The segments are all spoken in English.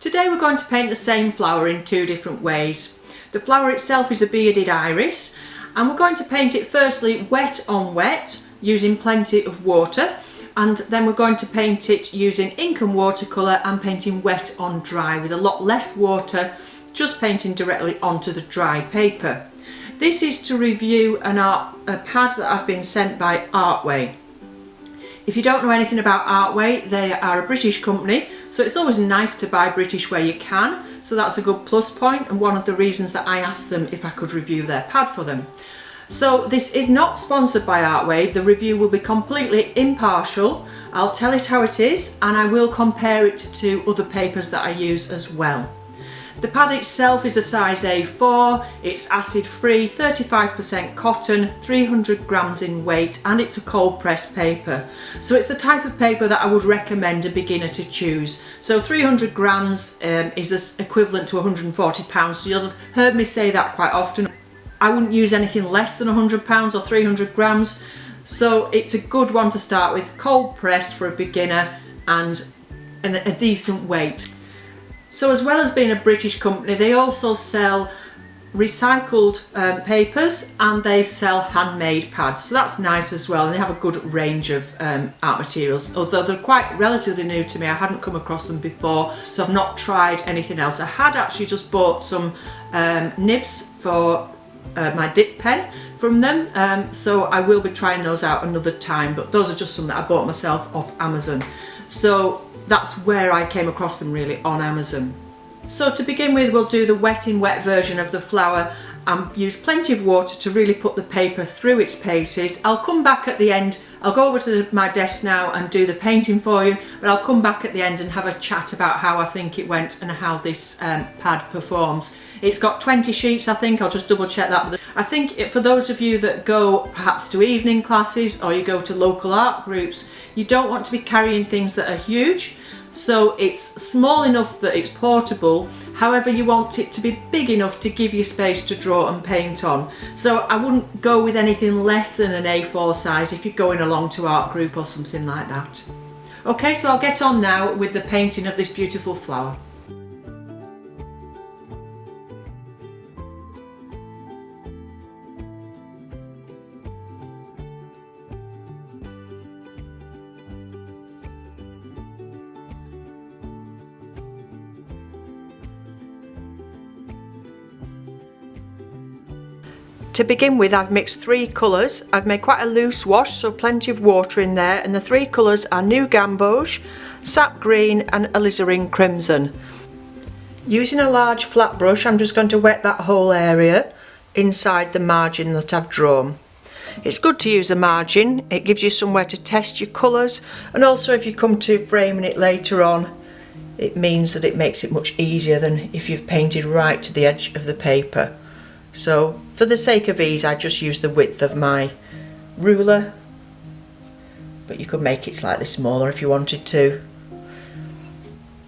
Today we're going to paint the same flower in two different ways. The flower itself is a bearded iris, and we're going to paint it firstly wet on wet using plenty of water, and then we're going to paint it using ink and watercolour and painting wet on dry with a lot less water, just painting directly onto the dry paper. This is to review a pad that I've been sent by Artway. If you don't know anything about Artway, they are a British company, so it's always nice to buy British where you can, so that's a good plus point and one of the reasons that I asked them if I could review their pad for them. So this is not sponsored by Artway, the review will be completely impartial. I'll tell it how it is and I will compare it to other papers that I use as well. The pad itself is a size A4, it's acid free, 35% cotton, 300 grams in weight, and it's a cold pressed paper. So it's the type of paper that I would recommend a beginner to choose. So 300 grams is equivalent to 140 pounds, so you'll have heard me say that quite often. I wouldn't use anything less than 100 pounds or 300 grams. So it's a good one to start with, cold pressed for a beginner and a decent weight. So as well as being a British company, they also sell recycled papers and they sell handmade pads. So that's nice as well. They have a good range of art materials, although they're quite relatively new to me. I hadn't come across them before, so I've not tried anything else. I had actually just bought some nibs for my dip pen from them, so I will be trying those out another time, but those are just some that I bought myself off Amazon. So that's where I came across them, really, on Amazon. So to begin with, we'll do the wet in wet version of the flower and use plenty of water to really put the paper through its paces. I'll come back at the end, I'll go over to my desk now and do the painting for you, but I'll come back at the end and have a chat about how I think it went and how this pad performs. It's got 20 sheets, I think. I'll just double check that. I think for those of you that go perhaps to evening classes or you go to local art groups, you don't want to be carrying things that are huge. So it's small enough that it's portable, however you want it to be big enough to give you space to draw and paint on. So I wouldn't go with anything less than an A4 size if you're going along to art group or something like that. Okay, so I'll get on now with the painting of this beautiful flower. To begin with, I've mixed three colours. I've made quite a loose wash, so plenty of water in there, and the three colours are New Gamboge, Sap Green and Alizarin Crimson. Using a large flat brush, I'm just going to wet that whole area inside the margin that I've drawn. It's good to use a margin, it gives you somewhere to test your colours, and also if you come to framing it later on, it means that it makes it much easier than if you've painted right to the edge of the paper. So for the sake of ease, I just use the width of my ruler, but you could make it slightly smaller if you wanted to.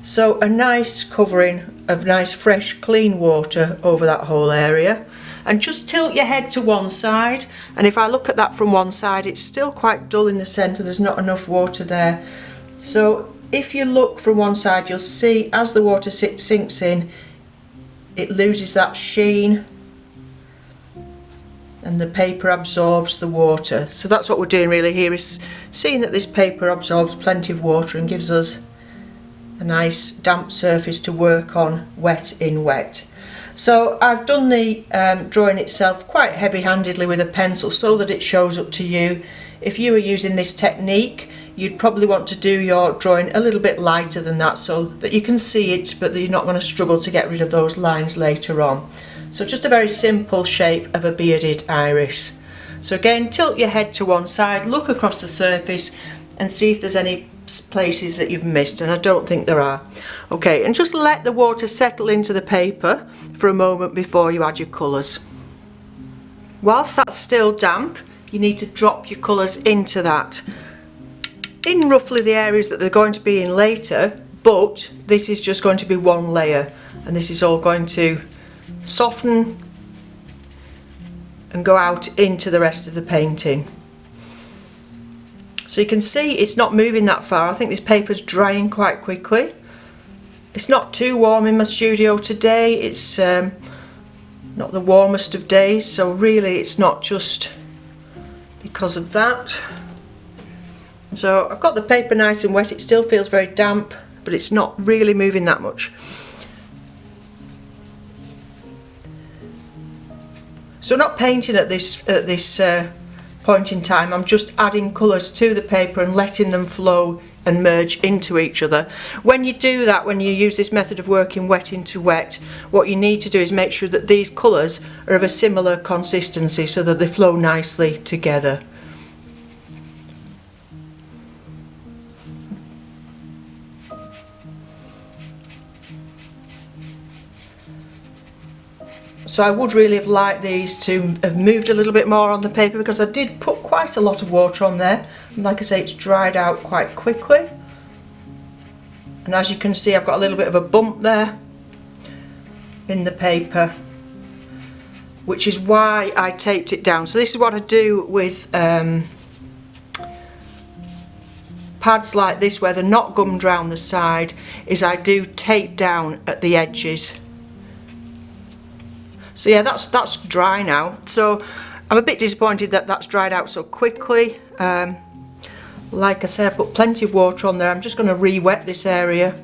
So a nice covering of nice fresh clean water over that whole area, and just tilt your head to one side, and if I look at that from one side, it's still quite dull in the centre, there's not enough water there. So if you look from one side, you'll see as the water sinks in, it loses that sheen and the paper absorbs the water. So that's what we're doing really here, is seeing that this paper absorbs plenty of water and gives us a nice damp surface to work on wet in wet. So I've done the drawing itself quite heavy-handedly with a pencil so that it shows up to you. If you were using this technique, you'd probably want to do your drawing a little bit lighter than that so that you can see it, but that you're not going to struggle to get rid of those lines later on. So just a very simple shape of a bearded iris. So again, tilt your head to one side, look across the surface and see if there's any places that you've missed, and I don't think there are. Okay, and just let the water settle into the paper for a moment before you add your colours. Whilst that's still damp, you need to drop your colours into that, in roughly the areas that they're going to be in later, but this is just going to be one layer and this is all going to soften and go out into the rest of the painting. So you can see it's not moving that far. I think this paper's drying quite quickly. It's not too warm in my studio today. It's not the warmest of days, so really it's not just because of that. So I've got the paper nice and wet. It still feels very damp, but it's not really moving that much. So I'm not painting at this point in time. I'm just adding colours to the paper and letting them flow and merge into each other. When you do that, when you use this method of working wet into wet, what you need to do is make sure that these colours are of a similar consistency so that they flow nicely together. So I would really have liked these to have moved a little bit more on the paper, because I did put quite a lot of water on there, and like I say, it's dried out quite quickly. And as you can see, I've got a little bit of a bump there in the paper, which is why I taped it down. So this is what I do with pads like this where they're not gummed round the side, is I do tape down at the edges. So yeah, that's dry now. So I'm a bit disappointed that that's dried out so quickly. Like I said, I put plenty of water on there. I'm just going to re-wet this area.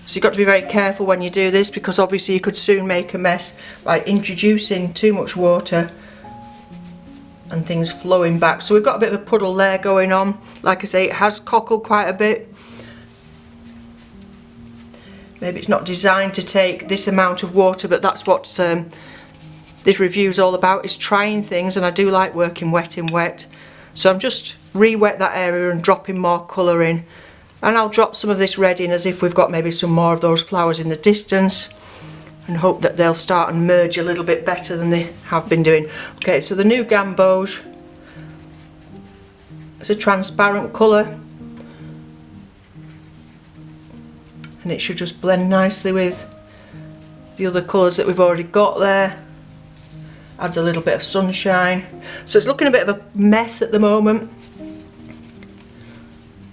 So you've got to be very careful when you do this, because obviously you could soon make a mess by introducing too much water and things flowing back. So we've got a bit of a puddle there going on. Like I say, it has cockled quite a bit. Maybe it's not designed to take this amount of water, but that's what this review is all about, is trying things, and I do like working wet in wet. So I'm just re-wet that area and dropping more colour in. And I'll drop some of this red in as if we've got maybe some more of those flowers in the distance, and hope that they'll start and merge a little bit better than they have been doing. Okay, so the new gamboge, it's a transparent colour. And it should just blend nicely with the other colours that we've already got there. Adds a little bit of sunshine. So it's looking a bit of a mess at the moment,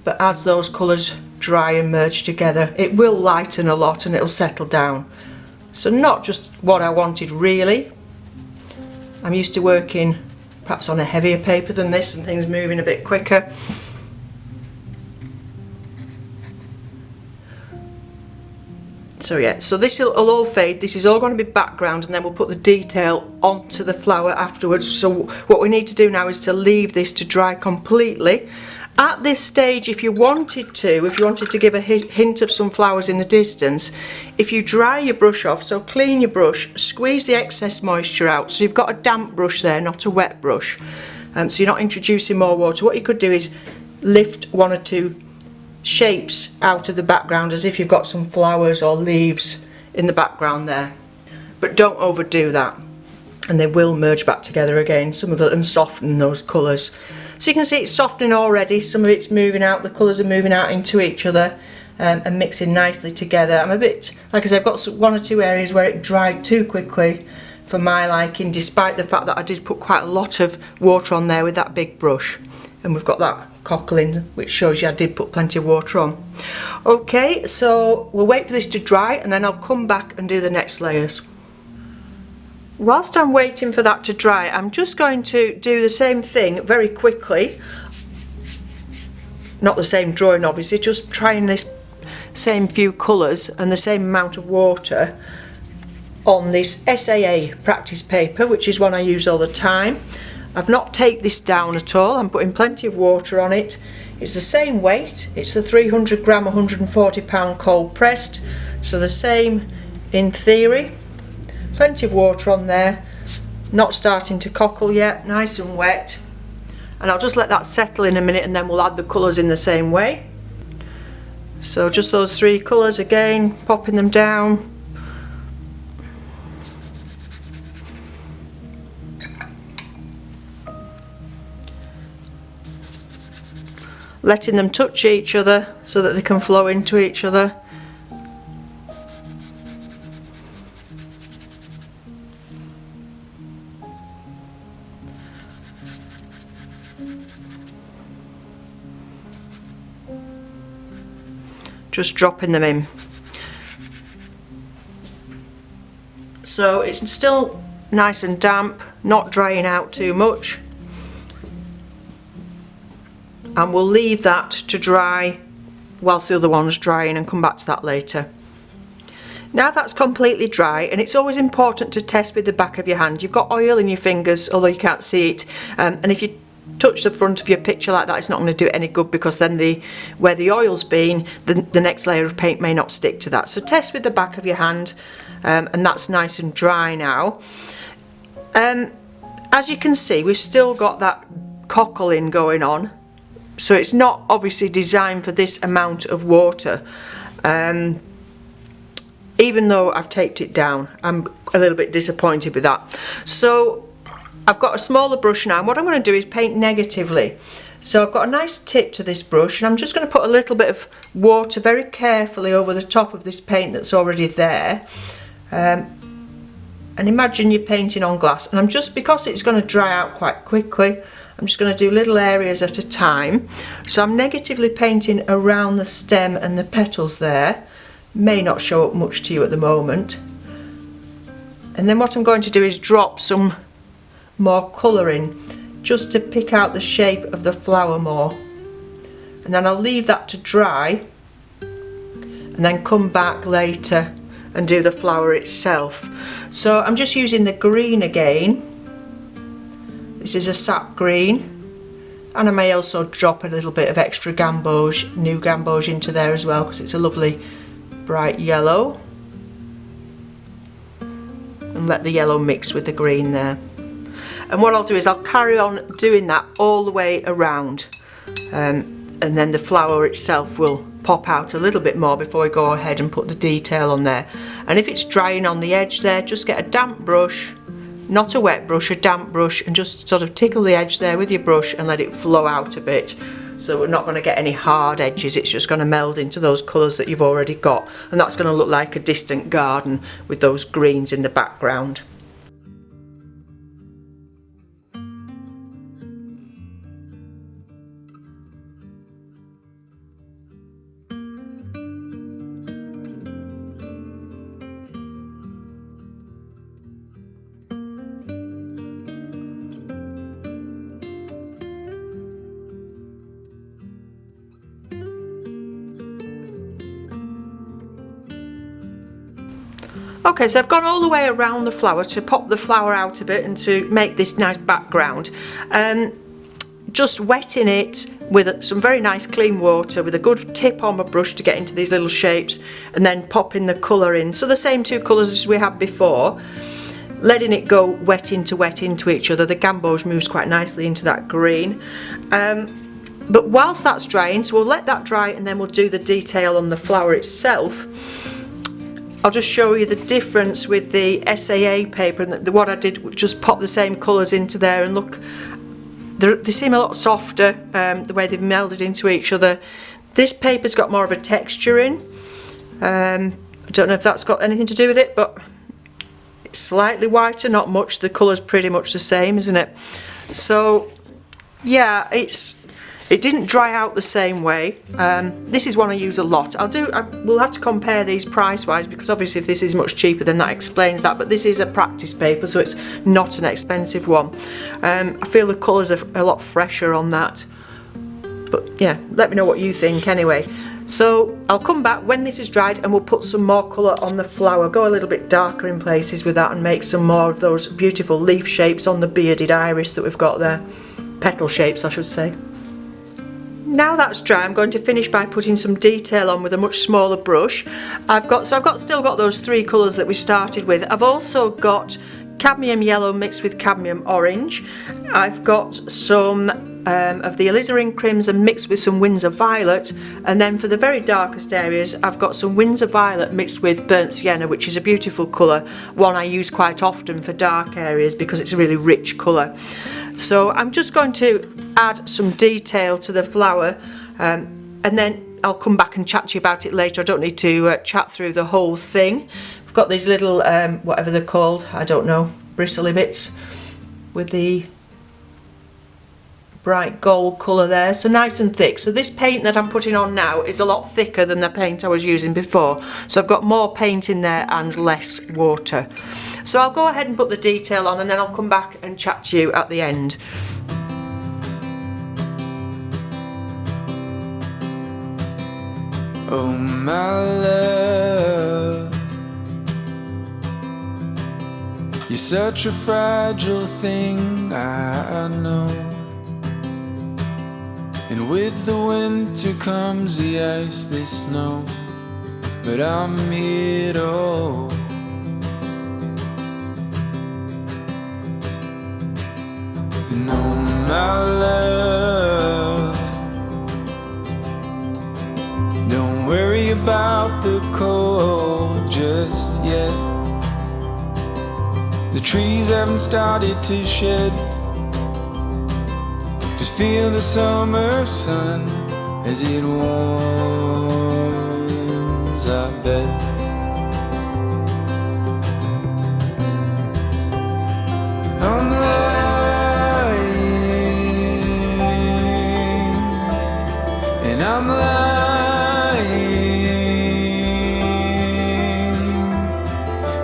but as those colours dry and merge together, it will lighten a lot and it'll settle down. So not just what I wanted really. I'm used to working perhaps on a heavier paper than this and things moving a bit quicker. So yeah, so this will all fade. This is all going to be background, and then we'll put the detail onto the flower afterwards. So what we need to do now is to leave this to dry completely. At this stage, if you wanted to give a hint of some flowers in the distance, if you dry your brush off, so clean your brush, squeeze the excess moisture out, so you've got a damp brush there, not a wet brush, so you're not introducing more water. What you could do is lift one or two shapes out of the background as if you've got some flowers or leaves in the background there, but don't overdo that, and they will merge back together again, some of them, and soften those colours. So you can see it's softening already, some of it's moving out, the colours are moving out into each other and mixing nicely together. I'm a bit, like I said, I've got one or two areas where it dried too quickly for my liking, despite the fact that I did put quite a lot of water on there with that big brush, and we've got that cockling, which shows you I did put plenty of water on. Okay, so we'll wait for this to dry and then I'll come back and do the next layers. Whilst I'm waiting for that to dry, I'm just going to do the same thing very quickly. Not the same drawing obviously, just trying this same few colours and the same amount of water on this SAA practice paper, which is one I use all the time. I've not taped this down at all, I'm putting plenty of water on it. It's the same weight, it's the 300 gram 140 pound cold pressed, so the same in theory. Plenty of water on there, not starting to cockle yet, nice and wet. And I'll just let that settle in a minute and then we'll add the colours in the same way. So just those three colours again, popping them down. Letting them touch each other so that they can flow into each other. just dropping them in. So it's still nice and damp, not drying out too much. And we'll leave that to dry whilst the other one's drying and come back to that later. Now that's completely dry, and it's always important to test with the back of your hand. You've got oil in your fingers, although you can't see it, and if you touch the front of your picture like that, it's not going to do it any good, because then where the oil's been, the next layer of paint may not stick to that. So test with the back of your hand, and that's nice and dry now. As you can see, we've still got that cockling going on, so it's not obviously designed for this amount of water. Even though I've taped it down, I'm a little bit disappointed with that. So I've got a smaller brush now, and what I'm going to do is paint negatively. So I've got a nice tip to this brush, and I'm just going to put a little bit of water very carefully over the top of this paint that's already there. And imagine you're painting on glass, and I'm just, because it's going to dry out quite quickly, I'm just going to do little areas at a time. So I'm negatively painting around the stem and the petals there. May not show up much to you at the moment. And then what I'm going to do is drop some more colour in, just to pick out the shape of the flower more. And then I'll leave that to dry, and then come back later and do the flower itself. So I'm just using the green again. This is a sap green, and I may also drop a little bit of extra gamboge, new gamboge into there as well, because it's a lovely bright yellow, and let the yellow mix with the green there. And what I'll do is I'll carry on doing that all the way around, and then the flower itself will pop out a little bit more before we go ahead and put the detail on there. And if it's drying on the edge there, just get a damp brush, not a wet brush, a damp brush, and just sort of tickle the edge there with your brush and let it flow out a bit. So we're not going to get any hard edges, it's just going to meld into those colours that you've already got, and that's going to look like a distant garden with those greens in the background. Okay, so I've gone all the way around the flower to pop the flower out a bit and to make this nice background. Just wetting it with some very nice clean water with a good tip on my brush to get into these little shapes, and then popping the colour in. So the same two colours as we had before, letting it go wet into each other. The gamboge moves quite nicely into that green. But whilst that's drying, so we'll let that dry and then we'll do the detail on the flower itself. I'll just show you the difference with the SAA paper, and what I did was just pop the same colours into there, and look, they seem a lot softer, the way they've melded into each other. This paper's got more of a texture in. I don't know if that's got anything to do with it, but it's slightly whiter, not much. The colour's pretty much the same, isn't it? So yeah, it didn't dry out the same way. This is one I use a lot. We'll have to compare these price wise, because obviously if this is much cheaper then that explains that, but this is a practice paper, so it's not an expensive one. I feel the colours are a lot fresher on that, but yeah, let me know what you think anyway. So I'll come back when this is dried and we'll put some more colour on the flower, go a little bit darker in places with that, and make some more of those beautiful leaf shapes on the bearded iris that we've got there. Petal shapes, I should say. Now that's dry, I'm going to finish by putting some detail on with a much smaller brush. I've still got those three colours that we started with. I've also got cadmium yellow mixed with cadmium orange. I've got some of the alizarin crimson mixed with some Windsor violet, and then for the very darkest areas I've got some Windsor violet mixed with burnt sienna, which is a beautiful colour, one I use quite often for dark areas because it's a really rich colour. So I'm just going to add some detail to the flower, and then I'll come back and chat to you about it later. I don't need to chat through the whole thing. I've got these little, whatever they're called, I don't know, bristly bits with the bright gold colour there, so nice and thick. So this paint that I'm putting on now is a lot thicker than the paint I was using before, so I've got more paint in there and less water. So I'll go ahead and put the detail on, and then I'll come back and chat to you at the end. Oh my love, you're such a fragile thing, I know. And with the winter comes the ice, the snow, but I'm here to hold. And oh my love, don't worry about the cold just yet. The trees haven't started to shed. Just feel the summer sun as it warms our bed. I'm lying, and I'm lying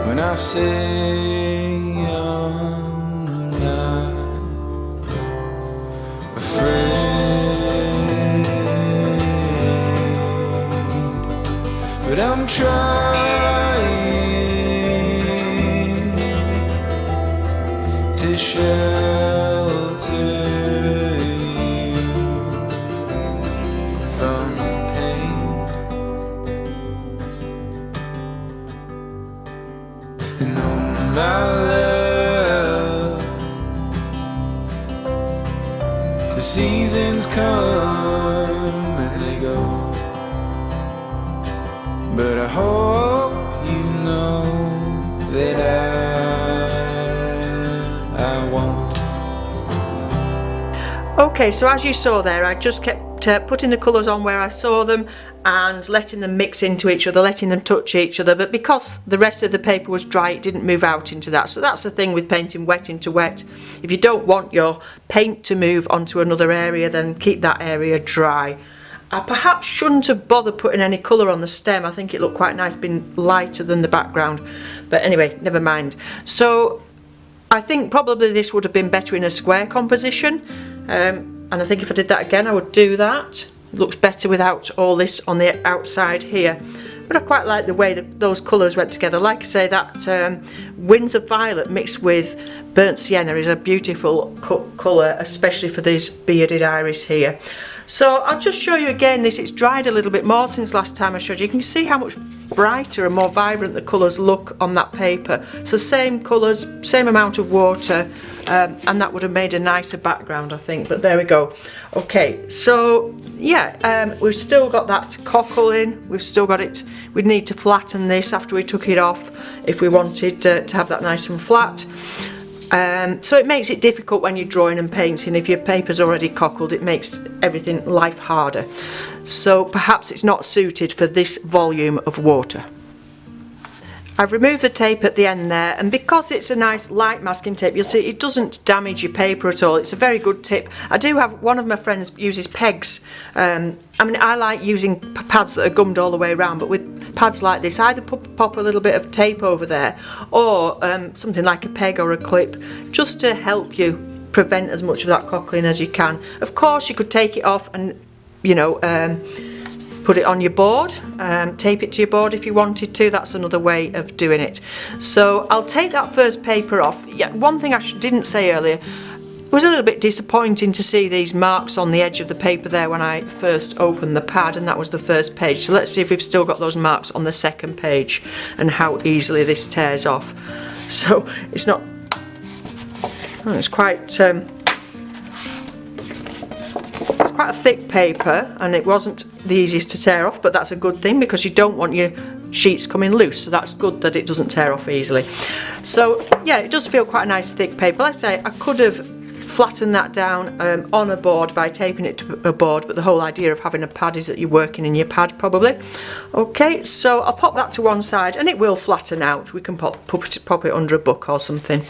when I say but I'm trying to shelter you from pain. And oh my love, the seasons come and they go, but I hope you know that I won't. Okay, so as you saw there, I just kept putting the colours on where I saw them and letting them mix into each other, letting them touch each other, but because the rest of the paper was dry, it didn't move out into that. So that's the thing with painting wet into wet. If you don't want your paint to move onto another area, then keep that area dry. I perhaps shouldn't have bothered putting any colour on the stem. I think it looked quite nice being lighter than the background, but anyway, never mind. So I think probably this would have been better in a square composition, and I think if I did that again I would do that. It looks better without all this on the outside here, but I quite like the way that those colours went together. Like I say, that Windsor Violet mixed with Burnt Sienna is a beautiful colour, especially for this bearded iris here. So I'll just show you again this. It's dried a little bit more since last time I showed you. You can see how much brighter and more vibrant the colours look on that paper. So same colours, same amount of water, and that would have made a nicer background, I think. But there we go. Okay, so yeah, we've still got that cockle in. We've still got it. We'd need to flatten this after we took it off if we wanted to have that nice and flat. So it makes it difficult when you're drawing and painting. If your paper's already cockled, it makes everything life harder. So perhaps it's not suited for this volume of water. I've removed the tape at the end there, and because it's a nice light masking tape, you'll see it doesn't damage your paper at all. It's a very good tip. I do have one of my friends uses pegs. I mean, I like using pads that are gummed all the way around, but with pads like this, either pop a little bit of tape over there, or something like a peg or a clip, just to help you prevent as much of that cockling as you can. Of course, you could take it off and, you know, put it on your board, tape it to your board if you wanted to. That's another way of doing it. So I'll take that first paper off. Yeah, one thing I didn't say earlier, it was a little bit disappointing to see these marks on the edge of the paper there when I first opened the pad, and that was the first page. So let's see if we've still got those marks on the second page and how easily this tears off. So it's not, it's quite a thick paper, and it wasn't the easiest to tear off, but that's a good thing because you don't want your sheets coming loose, so that's good that it doesn't tear off easily. So yeah, it does feel quite a nice thick paper. Like I say, I could have flattened that down on a board by taping it to a board, but the whole idea of having a pad is that you're working in your pad probably. Okay, so I'll pop that to one side and it will flatten out. We can pop it under a book or something.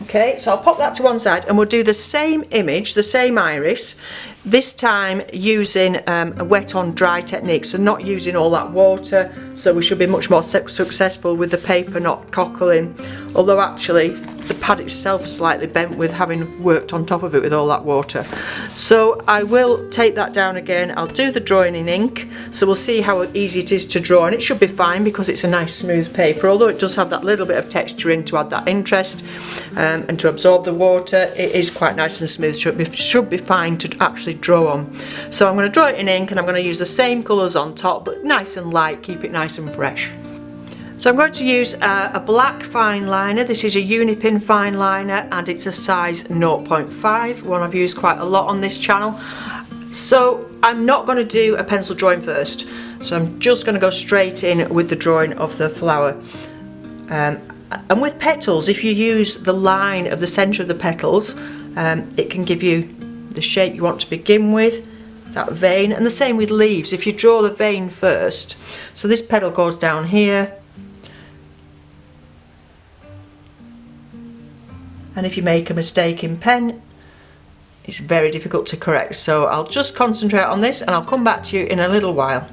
Okay, so I'll pop that to one side and we'll do the same image, the same iris, this time using a wet on dry technique, so not using all that water, so we should be much more successful with the paper not cockling, although actually the pad itself is slightly bent with having worked on top of it with all that water. So I will take that down again. I'll do the drawing in ink, so we'll see how easy it is to draw, and it should be fine because it's a nice smooth paper, although it does have that little bit of texture in to add that interest and to absorb the water. It is quite nice and smooth, should be fine to actually draw on. So I'm going to draw it in ink and I'm going to use the same colours on top, but nice and light, keep it nice and fresh. So I'm going to use a black fine liner. This is a Unipin fine liner and it's a size 0.5, one I've used quite a lot on this channel. So I'm not going to do a pencil drawing first, so I'm just going to go straight in with the drawing of the flower. And with petals, if you use the line of the centre of the petals, it can give you the shape you want to begin with, that vein, and the same with leaves. If you draw the vein first, so this petal goes down here, and if you make a mistake in pen, it's very difficult to correct. So I'll just concentrate on this and I'll come back to you in a little while.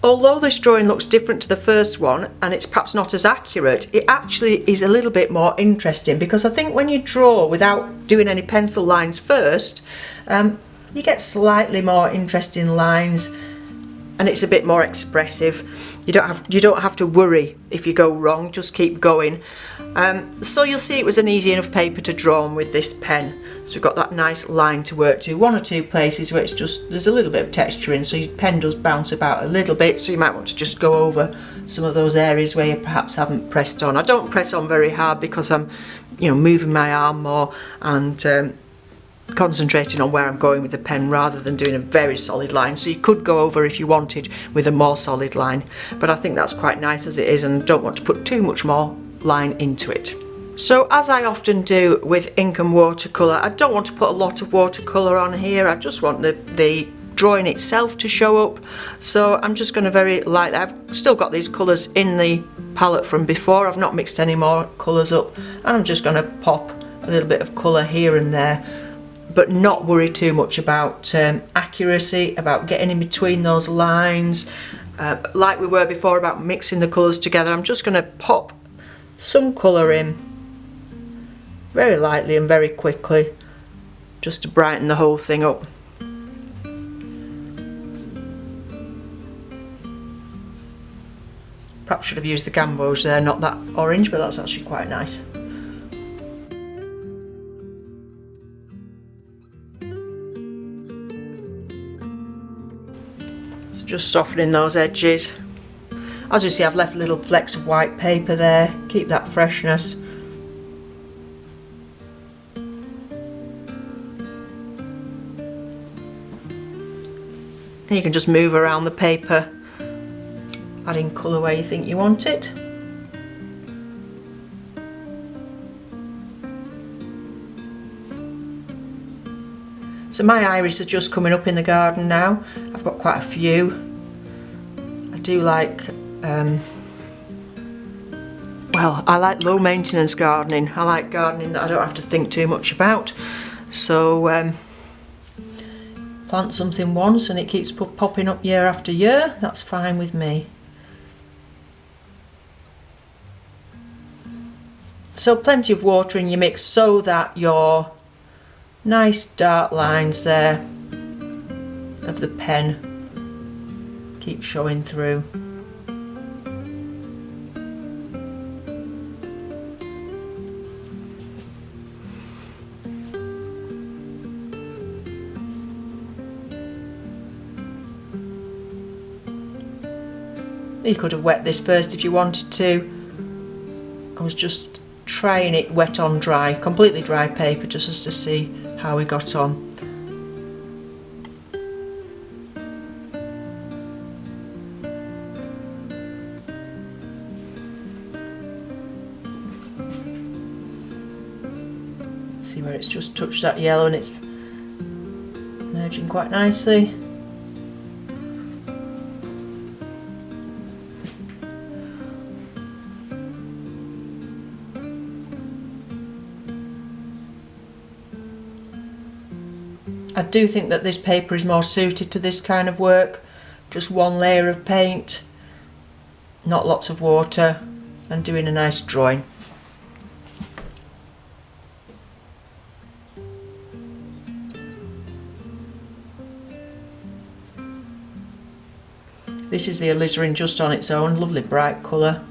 Although this drawing looks different to the first one and it's perhaps not as accurate, it actually is a little bit more interesting, because I think when you draw without doing any pencil lines first, you get slightly more interesting lines and it's a bit more expressive. You don't have to worry if you go wrong, just keep going. So you'll see it was an easy enough paper to draw on with this pen. So we've got that nice line to work to. One or two places where it's just, there's a little bit of texture in, so your pen does bounce about a little bit, so you might want to just go over some of those areas where you perhaps haven't pressed on. I don't press on very hard because I'm, moving my arm more and concentrating on where I'm going with the pen rather than doing a very solid line. So you could go over if you wanted with a more solid line, but I think that's quite nice as it is and don't want to put too much more line into it. So as I often do with ink and watercolour, I don't want to put a lot of watercolour on here. I just want the drawing itself to show up. So I'm just going to very lightly, I've still got these colours in the palette from before, I've not mixed any more colours up, and I'm just going to pop a little bit of colour here and there, but not worry too much about accuracy, about getting in between those lines. Like we were before about mixing the colours together, I'm just going to pop some colour in very lightly and very quickly, just to brighten the whole thing up. Perhaps should have used the gambos there, not that orange, but that's actually quite nice. So just softening those edges. As you see, I've left little flecks of white paper there, keep that freshness. And you can just move around the paper, adding colour where you think you want it. So my iris are just coming up in the garden now. I've got quite a few. I do like, well, I like low maintenance gardening. I like gardening that I don't have to think too much about. So plant something once and it keeps popping up year after year, that's fine with me. So plenty of water in your mix so that your nice dark lines there of the pen keep showing through. You could have wet this first if you wanted to, I was just trying it wet on dry, completely dry paper, just to see how we got on. See where it's just touched that yellow and it's merging quite nicely. I do think that this paper is more suited to this kind of work. Just one layer of paint, not lots of water, and doing a nice drawing. This is the alizarin just on its own, lovely bright colour.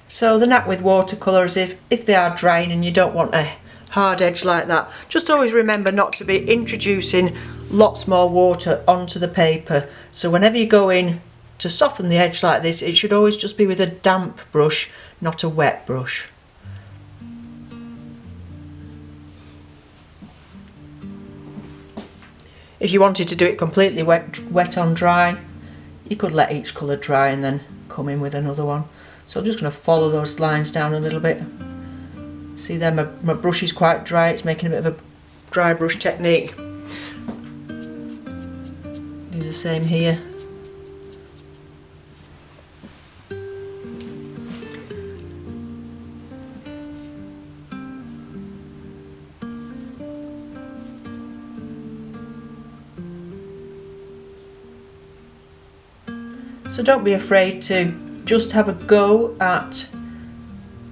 So the knack with watercolour is if they are drying and you don't want a hard edge like that, just always remember not to be introducing lots more water onto the paper. So whenever you go in to soften the edge like this, it should always just be with a damp brush, not a wet brush. If you wanted to do it completely wet on dry, you could let each colour dry and then come in with another one. So I'm just going to follow those lines down a little bit. See there, my brush is quite dry, it's making a bit of a dry brush technique. Do the same here. So don't be afraid to just have a go at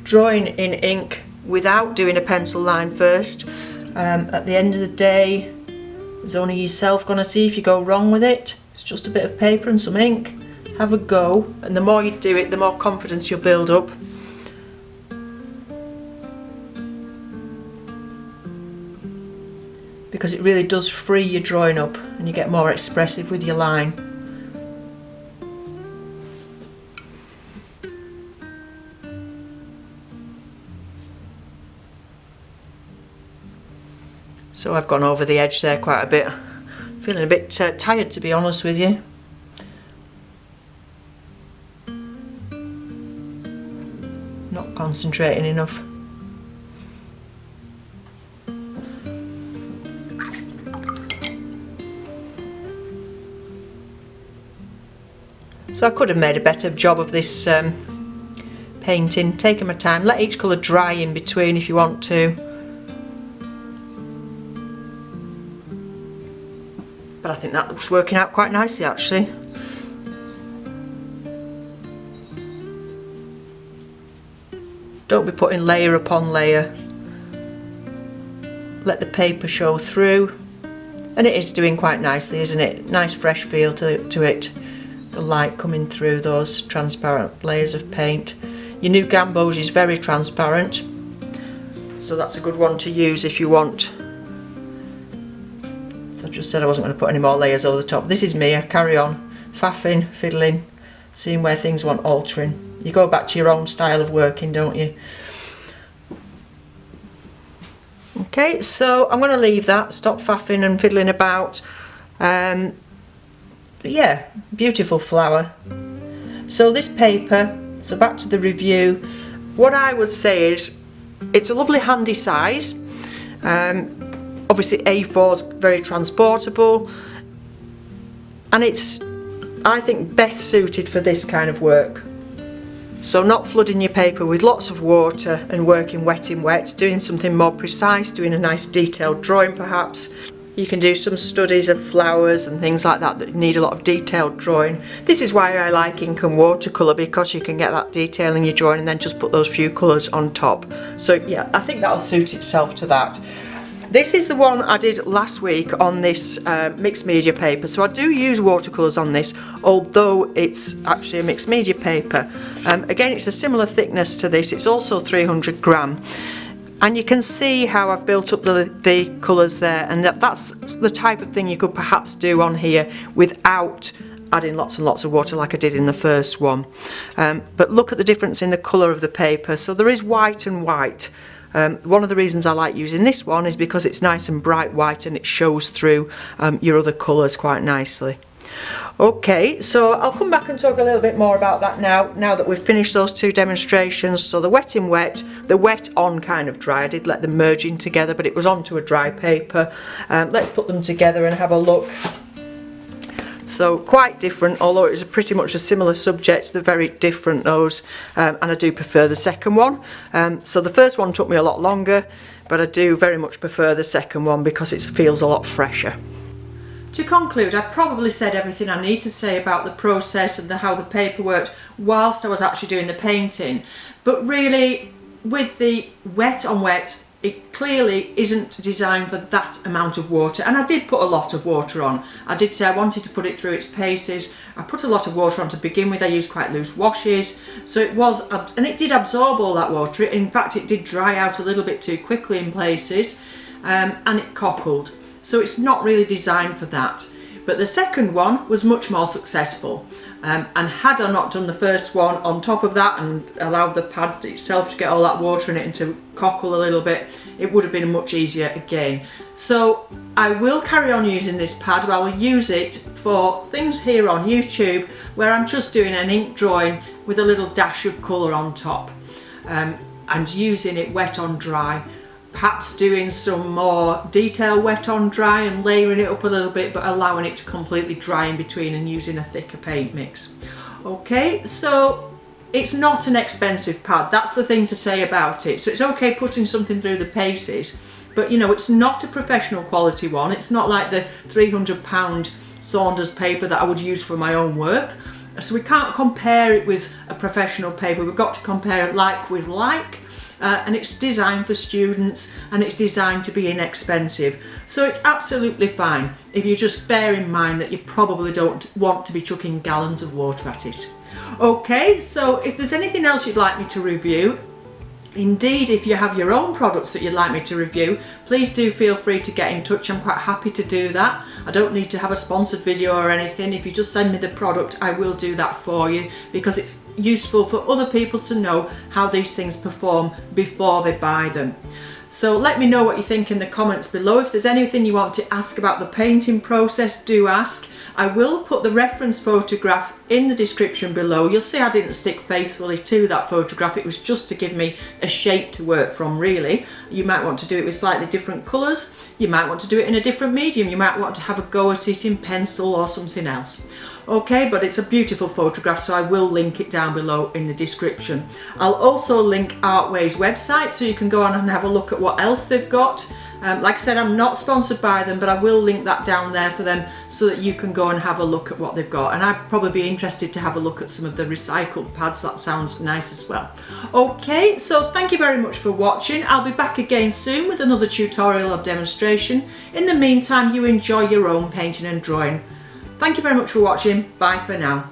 drawing in ink without doing a pencil line first. At the end of the day, there's only yourself going to see if you go wrong with it. It's just a bit of paper and some ink. Have a go, and the more you do it, the more confidence you'll build up. Because it really does free your drawing up and you get more expressive with your line. So I've gone over the edge there quite a bit. Feeling a bit tired, to be honest with you. Not concentrating enough. So I could have made a better job of this painting, taking my time, let each colour dry in between if you want to. But I think that looks working out quite nicely actually. Don't be putting layer upon layer. Let the paper show through. And it is doing quite nicely, isn't it? Nice fresh feel to it. The light coming through those transparent layers of paint. Your new Gamboge is very transparent, so that's a good one to use if you want. So I just said I wasn't going to put any more layers over the top. This is me, I carry on faffing, fiddling, seeing where things want altering. You go back to your own style of working, don't you? Okay, so I'm going to leave that, stop faffing and fiddling about. Yeah, beautiful flower. So this paper, so back to the review, what I would say is it's a lovely handy size. Obviously A4 is very transportable, and it's, I think, best suited for this kind of work. So not flooding your paper with lots of water and working wet in wet, doing something more precise, doing a nice detailed drawing perhaps. You can do some studies of flowers and things like that that need a lot of detailed drawing. This is why I like ink and watercolour, because you can get that detail in your drawing and then just put those few colours on top. So yeah, I think that'll suit itself to that. This is the one I did last week on this mixed media paper. So I do use watercolours on this, although it's actually a mixed media paper. Again, it's a similar thickness to this. It's also 300 gram. And you can see how I've built up the colours there, and that's the type of thing you could perhaps do on here without adding lots and lots of water like I did in the first one. But look at the difference in the colour of the paper. So there is white and white. One of the reasons I like using this one is because it's nice and bright white and it shows through your other colours quite nicely. Okay, so I'll come back and talk a little bit more about that now that we've finished those two demonstrations. So the wet in wet, the wet on kind of dry. I did let them merge in together, but it was onto a dry paper. Let's put them together and have a look. So quite different, although it was pretty much a similar subject. They're very different, those, and I do prefer the second one. So the first one took me a lot longer, but I do very much prefer the second one because it feels a lot fresher. To conclude, I've probably said everything I need to say about the process and how the paper worked whilst I was actually doing the painting. But really, with the wet on wet, it clearly isn't designed for that amount of water, and I did put a lot of water on. I did say I wanted to put it through its paces. I put a lot of water on to begin with. I used quite loose washes, so it was, and it did absorb all that water. In fact, it did dry out a little bit too quickly in places, and it cockled. So it's not really designed for that. But the second one was much more successful. And had I not done the first one on top of that and allowed the pad itself to get all that water in it and to cockle a little bit, it would have been much easier again. So I will carry on using this pad, but I will use it for things here on YouTube where I'm just doing an ink drawing with a little dash of colour on top, and using it wet on dry. Perhaps doing some more detail wet on dry and layering it up a little bit, but allowing it to completely dry in between and using a thicker paint mix. Okay, so it's not an expensive pad, that's the thing to say about it. So it's okay putting something through the paces, but you know, it's not a professional quality one. It's not like the £300 Saunders paper that I would use for my own work. So we can't compare it with a professional paper. We've got to compare it like with like. And it's designed for students, and it's designed to be inexpensive. So it's absolutely fine if you just bear in mind that you probably don't want to be chucking gallons of water at it. Okay, so if there's anything else you'd like me to review, indeed if you have your own products that you'd like me to review, please do feel free to get in touch. I'm quite happy to do that. I don't need to have a sponsored video or anything. If you just send me the product, I will do that for you, because it's useful for other people to know how these things perform before they buy them. So let me know what you think in the comments below. If there's anything you want to ask about the painting process, do ask. I will put the reference photograph in the description below. You'll see I didn't stick faithfully to that photograph. It was just to give me a shape to work from, really. You might want to do it with slightly different colours. You might want to do it in a different medium. You might want to have a go at it in pencil or something else. Okay, but it's a beautiful photograph, so I will link it down below in the description. I'll also link Artway's website, so you can go on and have a look at what else they've got. Like I said, I'm not sponsored by them, but I will link that down there for them so that you can go and have a look at what they've got. And I'd probably be interested to have a look at some of the recycled pads. That sounds nice as well. Okay, so thank you very much for watching. I'll be back again soon with another tutorial or demonstration. In the meantime, you enjoy your own painting and drawing. Thank you very much for watching. Bye for now.